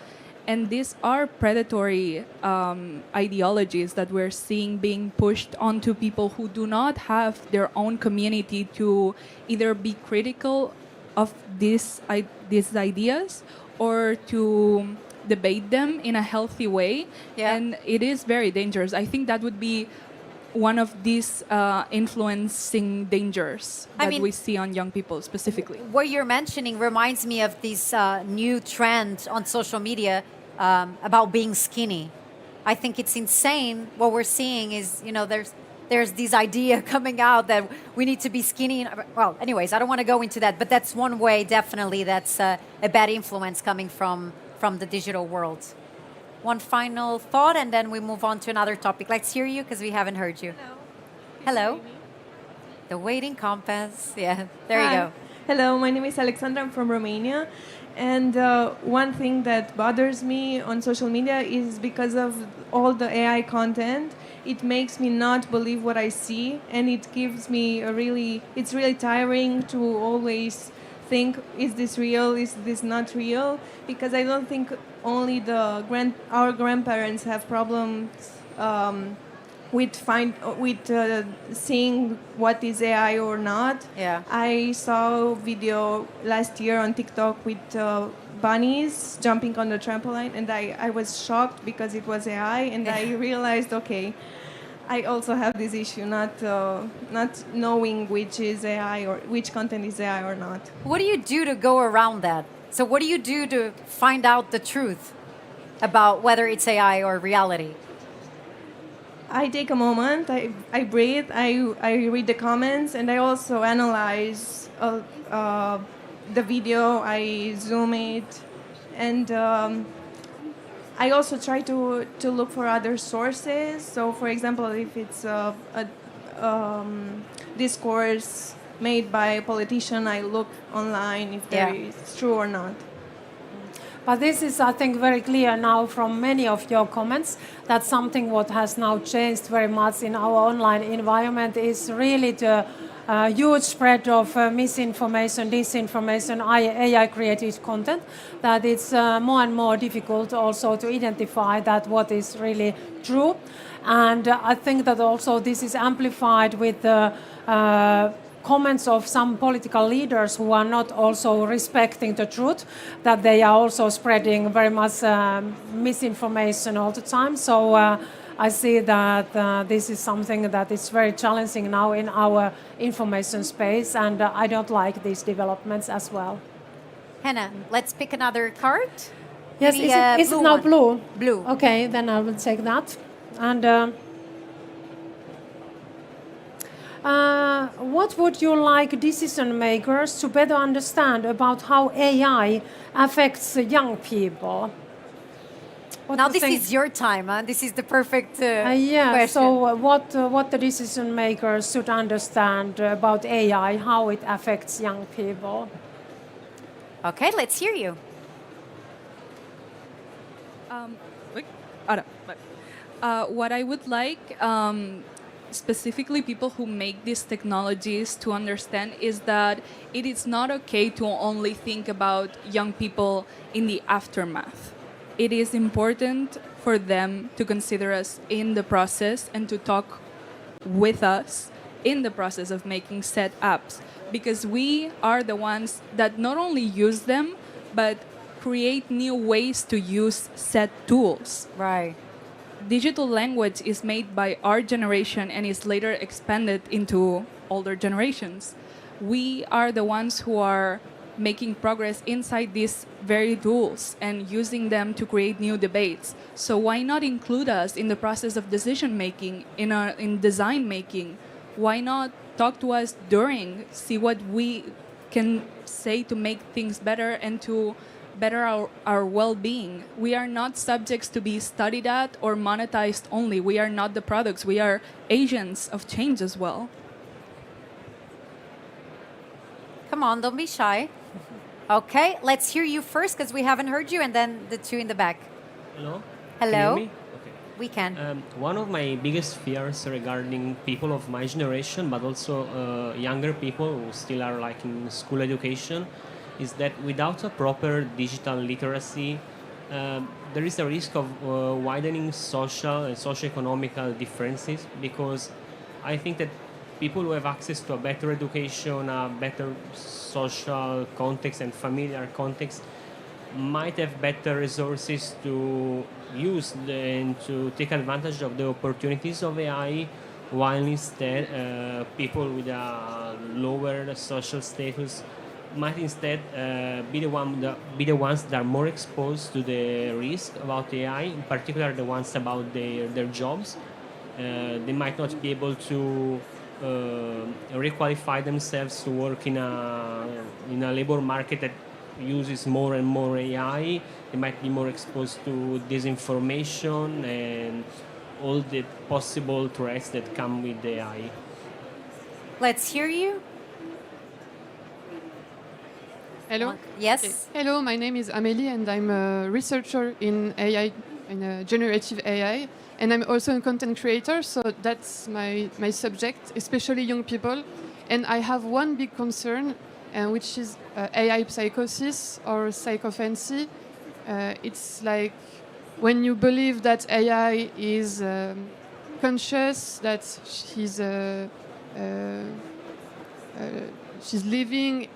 And these are predatory ideologies that we're seeing being pushed onto people who do not have their own community to either be critical of these ideas or to debate them in a healthy way. Yeah. And it is very dangerous. I think that would be one of these influencing dangers that we see on young people specifically. What you're mentioning reminds me of this new trend on social media about being skinny. I think it's insane. What we're seeing is, there's this idea coming out that we need to be skinny. Well, anyways, I don't want to go into that, but that's one way, definitely, that's a bad influence coming from the digital world. One final thought, and then we move on to another topic. Let's hear you, because we haven't heard you. Hello. The waiting compass. Yeah, there you go. Hello, my name is Alexandra. I'm from Romania. And one thing that bothers me on social media is because of all the AI content, it makes me not believe what I see. And it gives me it's really tiring to always think, is this real? Is this not real? Because I don't think only our grandparents have problems with seeing what is AI or not. Yeah. I saw a video last year on TikTok with bunnies jumping on the trampoline, and I was shocked because it was AI, and I realized, okay, I also have this issue, not knowing which is AI or which content is AI or not. What do you do to go around that? So what do you do to find out the truth about whether it's AI or reality? I take a moment, I breathe, I read the comments, and I also analyze the video, I zoom it, and I also try to look for other sources. So, for example, if it's a discourse made by a politician, I look online if it's true or not. But this is, I think, very clear now from many of your comments that something what has now changed very much in our online environment is really the huge spread of misinformation, disinformation, AI-created content, that it's more and more difficult also to identify that what is really true. And I think that also this is amplified with the comments of some political leaders who are not also respecting the truth, that they are also spreading very much misinformation all the time. So I see that this is something that is very challenging now in our information space, and I don't like these developments as well. Henna, let's pick another card. Yes, Maybe is it now one. blue? Blue. Okay, then I will take that. And what would you like decision makers to better understand about how AI affects young people? What Now do you this think? is your time. Huh? This is the perfect Yeah, question. so what the decision makers should understand about AI, how it affects young people? Okay, let's hear you. What I would like, specifically people who make these technologies to understand, is that it is not okay to only think about young people in the aftermath. It is important for them to consider us in the process and to talk with us in the process of making said apps, because we are the ones that not only use them, but create new ways to use said tools. Right. Digital language is made by our generation and is later expanded into older generations. We are the ones who are making progress inside these very tools and using them to create new debates. So why not include us in the process of decision making, in design making? Why not talk to us during, see what we can say to make things better and to better our well-being? We are not subjects to be studied at or monetized only. We are not the products. We are agents of change as well. Come on, don't be shy. Okay, let's hear you first because we haven't heard you, and then the two in the back. Hello? Hello? Can you hear me? Okay. We can. One of my biggest fears regarding people of my generation, but also younger people who still are like in school education, is that without a proper digital literacy, there is a risk of widening social and socio-economical differences, because I think that people who have access to a better education, a better social context and familiar context might have better resources to use and to take advantage of the opportunities of AI, while instead people with a lower social status might instead be the ones that are more exposed to the risk about AI, in particular the ones about their jobs. They might not be able to requalify themselves to work in a labor market that uses more and more AI. They might be more exposed to disinformation and all the possible threats that come with AI. Let's hear you. Hello. Yes. Okay. Hello, my name is Amélie, and I'm a researcher in AI, in generative AI, and I'm also a content creator. So that's my subject, especially young people. And I have one big concern, which is AI psychosis or psychophancy. It's like when you believe that AI is conscious, that she's living,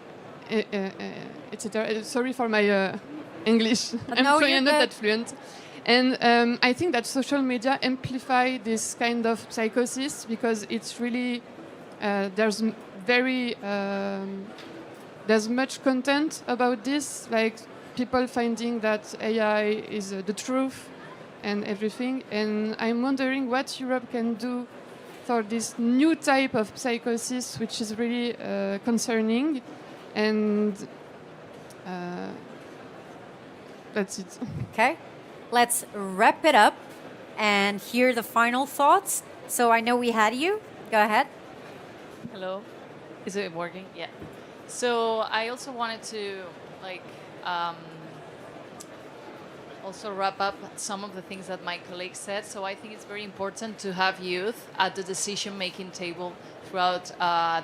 etc. Sorry for my English. I'm No, sorry, you're I'm not good. that fluent. And I think that social media amplify this kind of psychosis, because it's really there's much content about this, like people finding that AI is the truth and everything. And I'm wondering what Europe can do for this new type of psychosis, which is really concerning. And that's it. Okay. Let's wrap it up and hear the final thoughts. So I know we had you. Go ahead. Hello. Is it working? Yeah. So I also wanted to also wrap up some of the things that my colleague said. So I think it's very important to have youth at the decision-making table throughout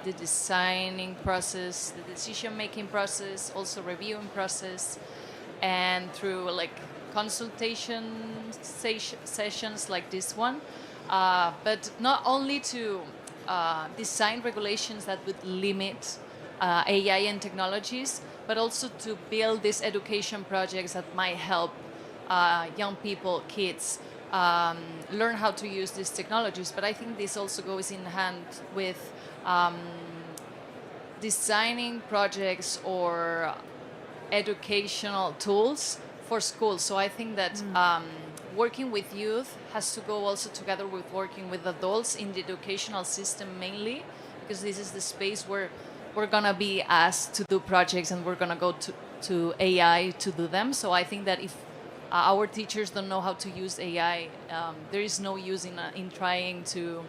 the designing process, the decision-making process, also reviewing process, and through like consultation sessions like this one. But not only to design regulations that would limit AI and technologies, but also to build these education projects that might help young people, kids, learn how to use these technologies. But I think this also goes in hand with designing projects or educational tools for schools. So I think that working with youth has to go also together with working with adults in the educational system mainly, because this is the space where we're going to be asked to do projects and we're going to go to AI to do them. So I think that if our teachers don't know how to use AI, there is no use in trying to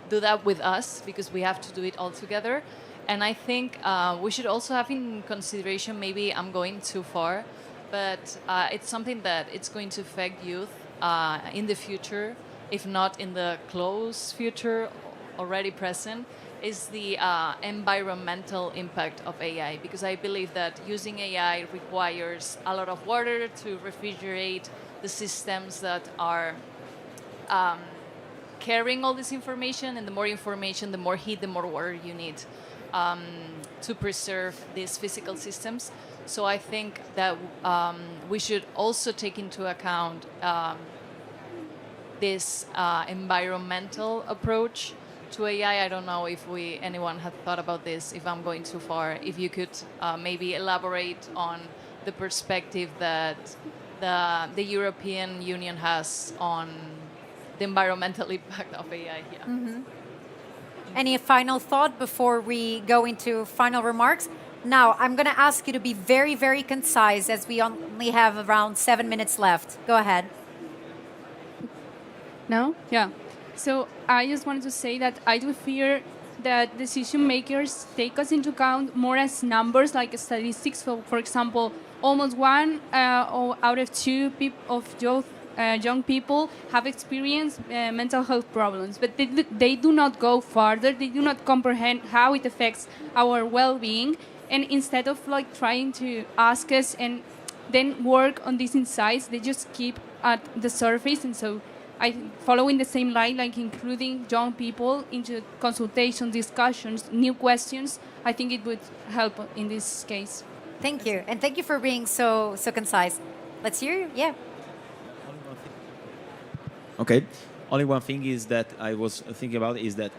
do that with us, because we have to do it all together. And I think we should also have in consideration, maybe I'm going too far, but it's something that it's going to affect youth in the future, if not in the close future, already present, is the environmental impact of AI. Because I believe that using AI requires a lot of water to refrigerate the systems that are carrying all this information, and the more information, the more heat, the more water you need to preserve these physical systems. So I think that we should also take into account this environmental approach to AI. I don't know if anyone had thought about this, if I'm going too far. If you could maybe elaborate on the perspective that the European Union has on the environmental impact of AI. Yeah. Mm-hmm. Any final thought before we go into final remarks? Now, I'm going to ask you to be very, very concise, as we only have around 7 minutes left. Go ahead. No? Yeah. So I just wanted to say that I do fear that decision makers take us into account more as numbers, like statistics. For example, almost one out of two young people have experienced mental health problems, but they do not go farther. They do not comprehend how it affects our well-being. And instead of like trying to ask us and then work on these insights, they just keep at the surface. And so following the same line, like including young people into consultation, discussions, new questions, I think it would help in this case. Thank you. And thank you for being so concise. Let's hear you. Yeah. Okay. Only one thing is that I was thinking about is that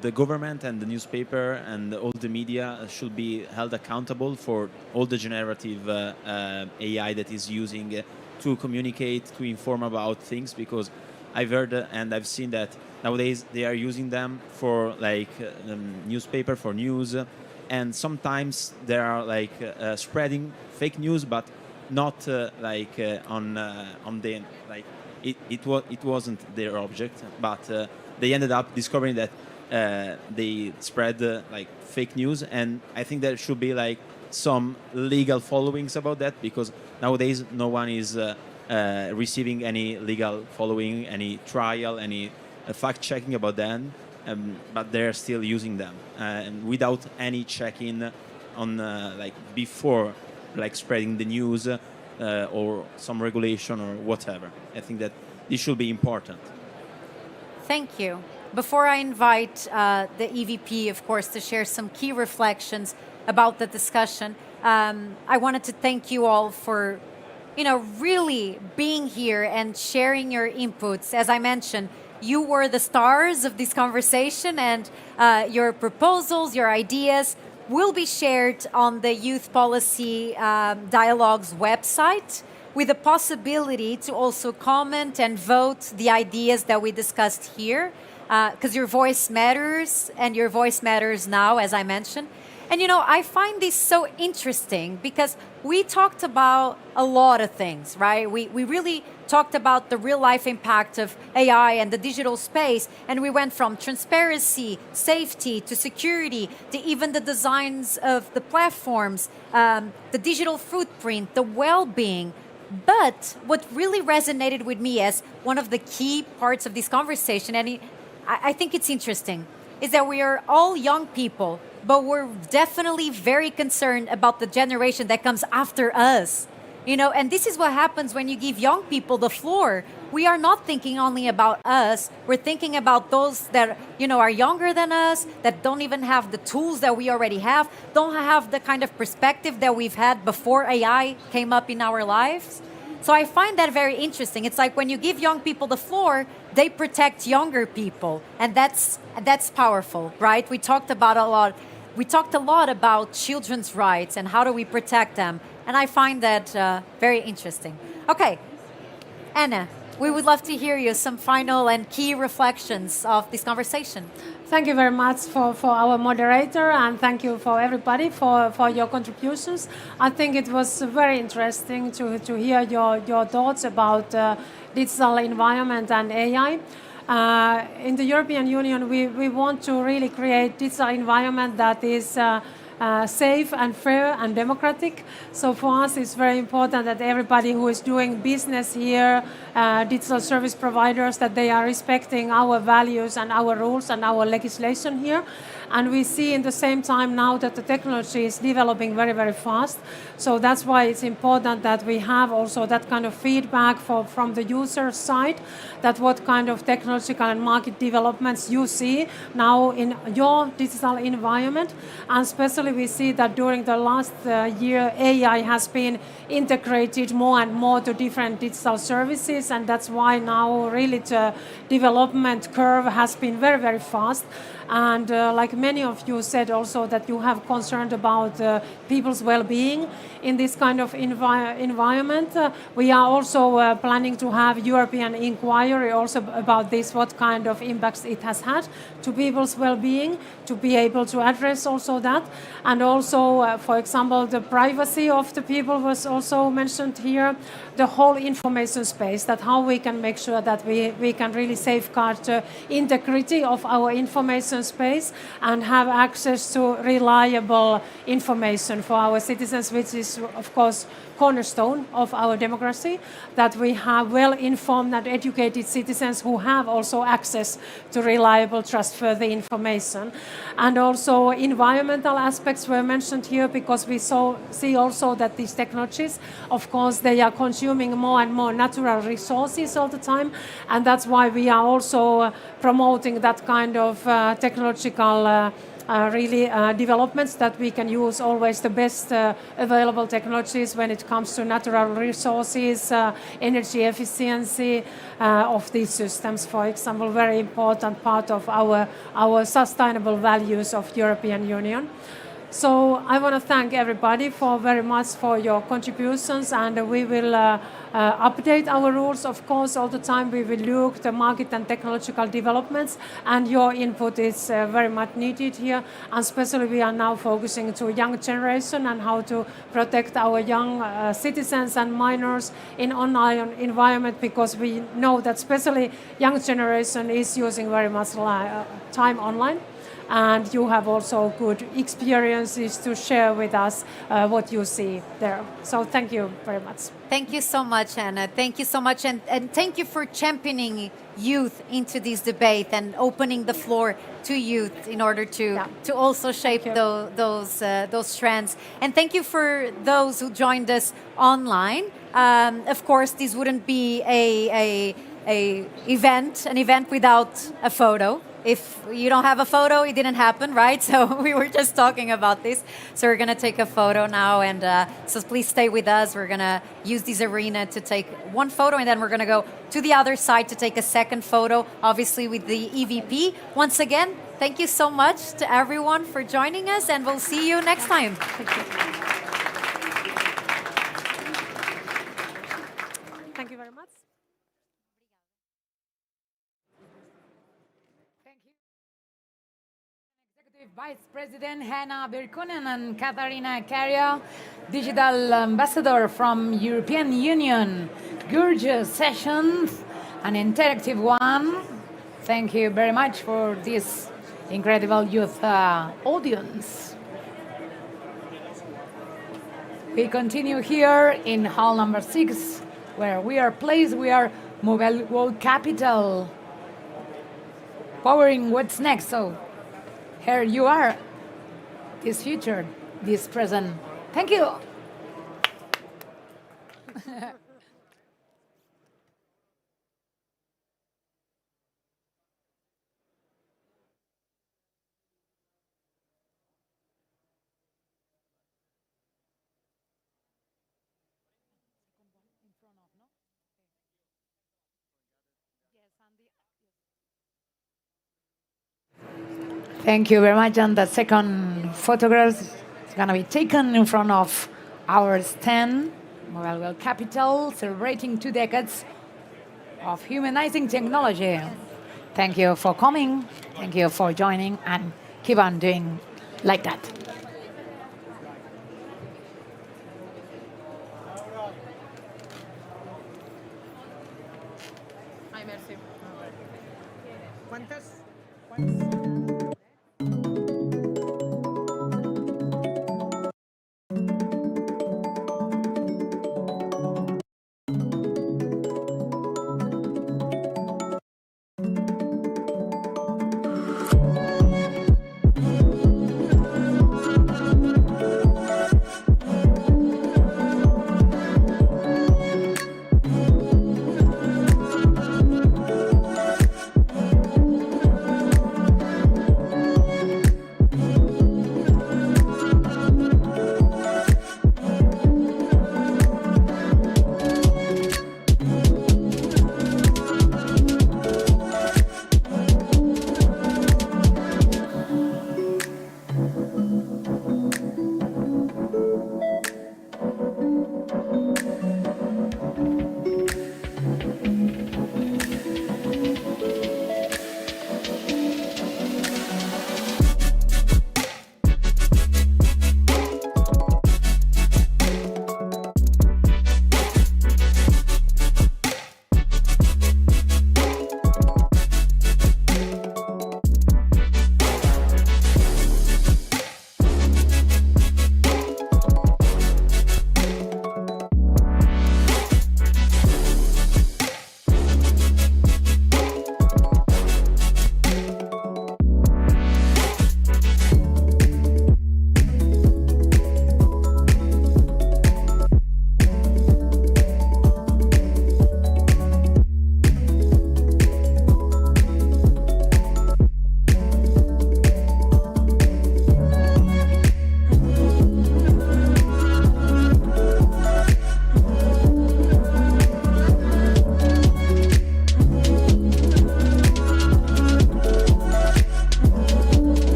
the government and the newspaper and all the media should be held accountable for all the generative AI that is using to communicate, to inform about things, because I've heard and I've seen that nowadays they are using them for like newspaper, for news, and sometimes they are like spreading fake news, but not on the like. It wasn't their object, but they ended up discovering that they spread like fake news, and I think there should be like some legal followings about that, because nowadays no one is receiving any legal following, any trial, any fact checking about them, but they're still using them and without any checking on like before like spreading the news. Or some regulation or whatever. I think that this should be important. Thank you. Before I invite the EVP, of course, to share some key reflections about the discussion, I wanted to thank you all for, really being here and sharing your inputs. As I mentioned, you were the stars of this conversation, and your proposals, your ideas will be shared on the Youth Policy Dialogue's website, with the possibility to also comment and vote the ideas that we discussed here, because your voice matters, and your voice matters now, as I mentioned. And I find this so interesting because we talked about a lot of things, right? We really talked about the real life impact of AI and the digital space, and we went from transparency, safety, to security, to even the designs of the platforms, the digital footprint, the well-being, But what really resonated with me as one of the key parts of this conversation, and I think it's interesting, is that we are all young people, but we're definitely very concerned about the generation that comes after us. You know, and this is what happens when you give young people the floor. We are not thinking only about us. We're thinking about those that, you know, are younger than us, that don't even have the tools that we already have, don't have the kind of perspective that we've had before AI came up in our lives. So I find that very interesting. It's like when you give young people the floor, they protect younger people, and that's powerful, right? We talked a lot about children's rights and how do we protect them. And I find that very interesting. Okay, Anna, we would love to hear you some final and key reflections of this conversation. Thank you very much for our moderator, and thank you for everybody for your contributions. I think it was very interesting to hear your thoughts about digital environment and AI. In the European Union, we want to really create digital environment that is safe and fair and democratic. So for us, it's very important that everybody who is doing business here, digital service providers, that they are respecting our values and our rules and our legislation here. And we see in the same time now that the technology is developing very, very fast. So that's why it's important that we have also that kind of feedback from the user side, that what kind of technological and market developments you see now in your digital environment. And especially we see that during the last year, AI has been integrated more and more to different digital services. And that's why now really the development curve has been very, very fast. And like many of you said also that you have concerned about people's well-being in this kind of environment. We are also planning to have European inquiry also about this, what kind of impacts it has had to people's well-being, to be able to address also that. And also, for example, the privacy of the people was also mentioned here, the whole information space, that how we can make sure that we can really safeguard the integrity of our information space and have access to reliable information for our citizens, which is, of course, cornerstone of our democracy, that we have well-informed and educated citizens who have also access to reliable, trustworthy information. And also environmental aspects were mentioned here, because we see also that these technologies, of course, they are consuming more and more natural resources all the time, and that's why we are also promoting that kind of technological developments, that we can use always the best available technologies when it comes to natural resources, energy efficiency of these systems, for example, very important part of our sustainable values of European Union. So I want to thank everybody very much for your contributions, and we will update our rules, of course, all the time. We will look the market and technological developments, and your input is very much needed here. And especially we are now focusing to young generation and how to protect our young citizens and minors in online environment, because we know that especially young generation is using very much time online. And you have also good experiences to share with us what you see there. So thank you very much. Thank you so much, Anna. Thank you so much. And thank you for championing youth into this debate and opening the floor to youth in order to also shape those trends. And thank you for those who joined us online. Of course, this wouldn't be an event without a photo. If you don't have a photo, it didn't happen, right? So we were just talking about this. So we're going to take a photo now. And so please stay with us. We're going to use this arena to take one photo. And then we're going to go to the other side to take a second photo, obviously with the EVP. Once again, thank you so much to everyone for joining us. And we'll see you next time. Thank you. Thank you very much. Vice President Henna Virkkunen and Katarina Kärja, Digital Ambassador from European Union. Gorgeous sessions, an interactive one. Thank you very much for this incredible youth audience. We continue here in hall number 6, where we are placed. We are Mobile World Capital, powering what's next. So here you are, this future, this present. Thank you. Thank you very much. And the second photograph is going to be taken in front of our stand, Mobile World Capital, celebrating 2 decades of humanizing technology. Thank you for coming. Thank you for joining, and keep on doing like that. Ay, merci. ¿Cuántas?